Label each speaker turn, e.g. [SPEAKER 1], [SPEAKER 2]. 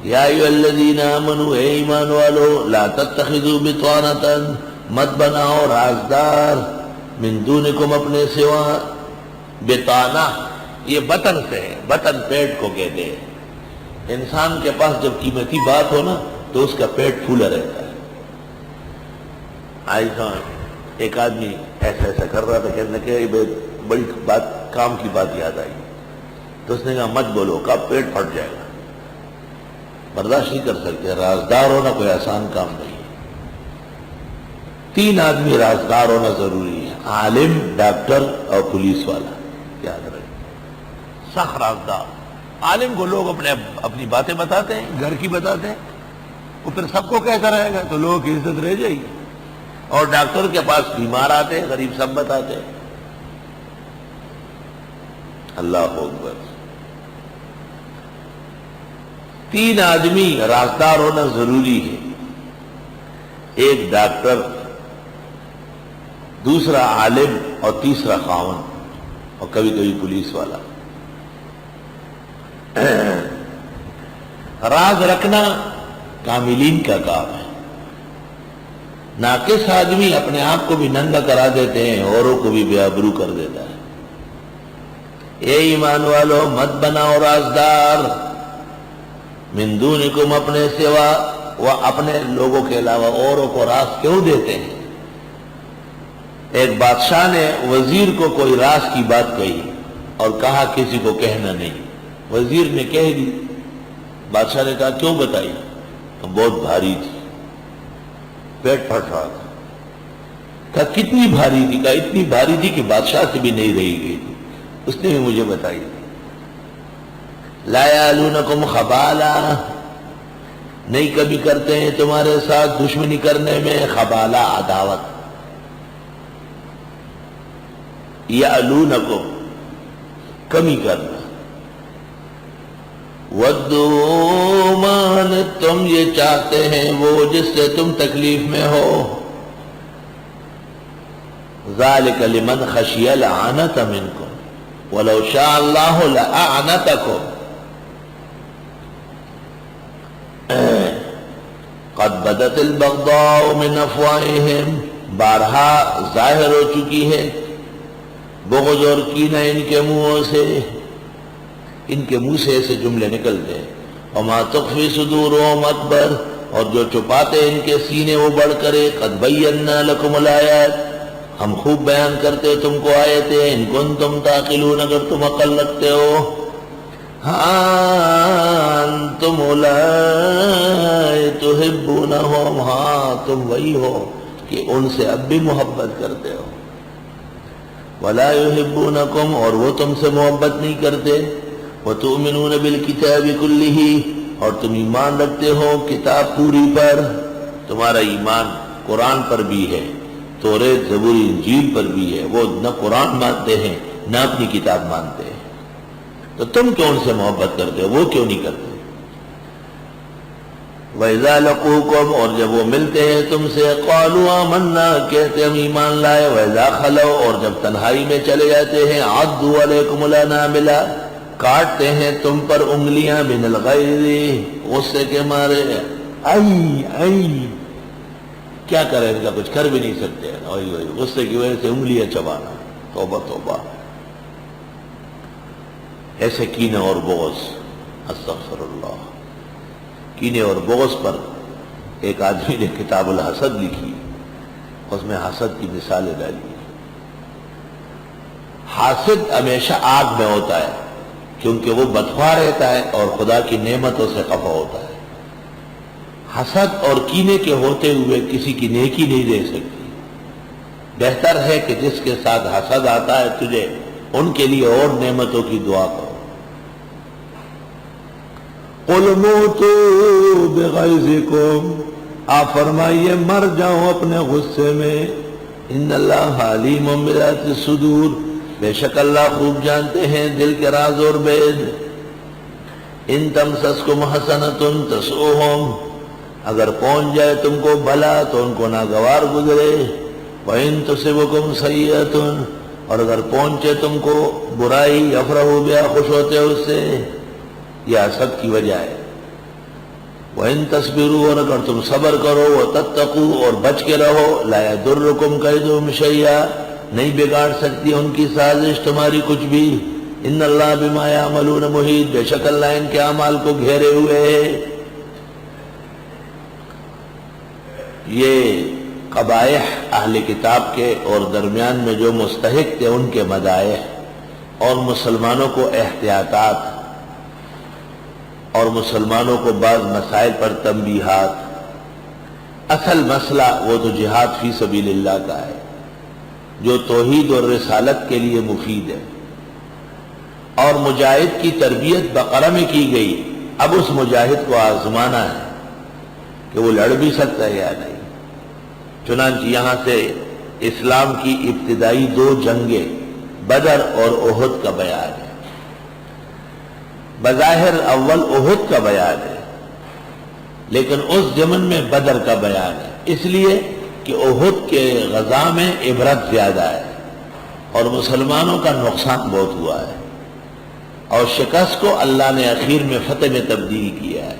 [SPEAKER 1] یا ایھا الذین آمنوا، اے ایمان والو، لا تتخذوا بطانۃ، مت بناؤ رازدار، من دونکم اپنے سوا، بطانہ یہ بطن سے ہے، بطن پیٹ کو کہتے ہیں۔ انسان کے پاس جب قیمتی بات ہو نا تو اس کا پیٹ پھولا رہتا ہے۔ ایسا ایک آدمی ایسا ایسا کر رہا تھا، کہنے کہ بڑی بات، کام کی بات یاد آئی، تو اس نے کہا مت بولو، کب پیٹ پھٹ جائے گا، برداشت نہیں کر سکتے۔ رازدار ہونا کوئی آسان کام نہیں ہے۔ 3 آدمی رازدار ہونا ضروری ہے، عالم، ڈاکٹر اور پولیس والا، یاد رکھیں، سخت رازدار۔ عالم کو لوگ اپنی باتیں بتاتے ہیں، گھر کی بتاتے ہیں، وہ پھر سب کو کہتا رہے گا تو لوگوں کی عزت رہ جائے گی۔ اور ڈاکٹر کے پاس بیمار آتے ہیں، غریب سب بتاتے ہیں۔ اللہ اکبر۔ 3 آدمی رازدار ہونا ضروری ہے، ایک ڈاکٹر، دوسرا عالم اور تیسرا خاون، اور کبھی کبھی پولیس والا۔ راز رکھنا کاملین کا کام ہے۔ ناقص آدمی اپنے آپ کو بھی ننگا کرا دیتے ہیں، اوروں کو بھی بے آبرو کر دیتا ہے۔ اے ایمان والو، مت بناؤ رازدار، من دونکم اپنے سوا، وہ اپنے لوگوں کے علاوہ اوروں کو راز کیوں دیتے ہیں؟ ایک بادشاہ نے وزیر کو کوئی راز کی بات کہی اور کہا کسی کو کہنا نہیں۔ وزیر نے کہہ دی، بادشاہ نے کہا کیوں بتائی؟ تو بہت بھاری تھی، پیٹ پھٹ رہا تھا۔ کہا کتنی بھاری تھی؟ کہا اتنی بھاری تھی کہ بادشاہ سے بھی نہیں رہی گئی تھی، اس نے بھی مجھے بتائی تھی۔ لا یعلونکم خبالا، نہیں کبھی کرتے ہیں تمہارے ساتھ دشمنی کرنے میں، خبالہ عداوت، یعلونکم کمی کرنا، ودوا ما عنتم یہ چاہتے ہیں وہ جس سے تم تکلیف میں ہو، ذالک لمن خشی العنت منکم ولو شاء اللہ لأعنتکم، قد بدت البغضاء من افواہہم، بارہا ظاہر ہو چکی ہے بغض اور کینہ ان کے منہوں سے، ان کے منہ سے ایسے جملے نکلتے ہیں۔ وما تخفی صدورہم اکبر، اور جو چھپاتے ان کے سینے وہ بڑھ کرے، قد بینا لکم الآیات، ہم خوب بیان کرتے تم کو آیتیں، ان کنتم تعقلون اگر تم عقل رکھتے ہو۔ ہاں انتم اولئک تحبونہم، ہاں تم وہی ہو کہ ان سے اب بھی محبت کرتے ہو، ولا یحبونکم، اور وہ تم سے محبت نہیں کرتے، وتؤمنون بالکتاب کلہ، اور تم ایمان رکھتے ہو کتاب پوری پر، تمہارا ایمان قرآن پر بھی ہے، توریت زبور انجیل پر بھی ہے، وہ نہ قرآن مانتے ہیں نہ اپنی کتاب مانتے ہیں، تو تم کیوں ان سے محبت کرتے ہو، وہ کیوں نہیں کرتے؟ وَإِذَا لَقُوكُمْ، اور جب وہ ملتے ہیں تم سے، قَالُوا آمَنَّا، کہتے ہم ایمان لائے، وَإِذَا خَلَوْا، اور جب تنہائی میں چلے جاتے ہیں، عَضُّوا عَلَيْكُمُ الْأَنَامِلَ، کاٹتے ہیں تم پر انگلیاں، من الغیظ، غصے کے مارے، کیا کریں، ان کا کچھ کر بھی نہیں سکتے، غصے کی وجہ سے انگلیاں چبانا، توبہ توبہ، ایسے کینہ اور بغض، استغفر اللہ۔ کینے اور بغض پر ایک آدمی نے کتاب الحسد لکھی، اس میں حسد کی مثالیں ڈالی۔ حاسد ہمیشہ آگ میں ہوتا ہے کیونکہ وہ بدخواہ رہتا ہے اور خدا کی نعمتوں سے خفا ہوتا ہے۔ حسد اور کینے کے ہوتے ہوئے کسی کی نیکی نہیں دے سکتی۔ بہتر ہے کہ جس کے ساتھ حسد آتا ہے تجھے ان کے لیے اور نعمتوں کی دعا کرو۔ قُلْ مُوتُوا بِغَيْظِكُمْ، آپ فرمائیے مر جاؤ اپنے غصے میں، ان اللہ علیم بذات الصدور، بے شک اللہ خوب جانتے ہیں دل کے راز اور بید۔ ان تمسسکم حسنۃ تسؤہم، اگر پہنچ جائے تم کو بھلا تو ان کو ناگوار گزرے، وَإِن تُصِبْكُمْ سَیِّئَةٌ، اور اگر پہنچے تم کو برائی، یفرحوا بہا، خوش ہوتے اس سے، یہ حسد کی وجہ ہے۔ وَإِن تَصْبِرُوا، اور اگر تم صبر کرو، وَتَتَّقُوا، اور بچ کے رہو، لَا يَضُرُّكُمْ كَيْدُهُمْ شَيْئًا، نہیں بگاڑ سکتی ان کی سازش تمہاری کچھ بھی۔ ان اللہ بما یعملون محیط، بے شک اللہ ان کے اعمال کو گھیرے ہوئے ہے۔ یہ قبائح اہل کتاب کے اور درمیان میں جو مستحق تھے ان کے مدائح، اور مسلمانوں کو احتیاطات، اور مسلمانوں کو بعض مسائل پر تنبیہات۔ اصل مسئلہ وہ تو جہاد فی سبیل اللہ کا ہے، جو توحید اور رسالت کے لیے مفید ہے، اور مجاہد کی تربیت بقرہ میں کی گئی۔ اب اس مجاہد کو آزمانا ہے کہ وہ لڑ بھی سکتا ہے یا نہیں۔ چنانچہ یہاں سے اسلام کی ابتدائی 2 جنگیں، بدر اور احد کا بیان ہے۔ بظاہر اول احد کا بیان ہے، لیکن اس ضمن میں بدر کا بیان ہے، اس لیے کہ احد کے غزا میں عبرت زیادہ ہے اور مسلمانوں کا نقصان بہت ہوا ہے، اور شکست کو اللہ نے اخیر میں فتح میں تبدیل کیا ہے۔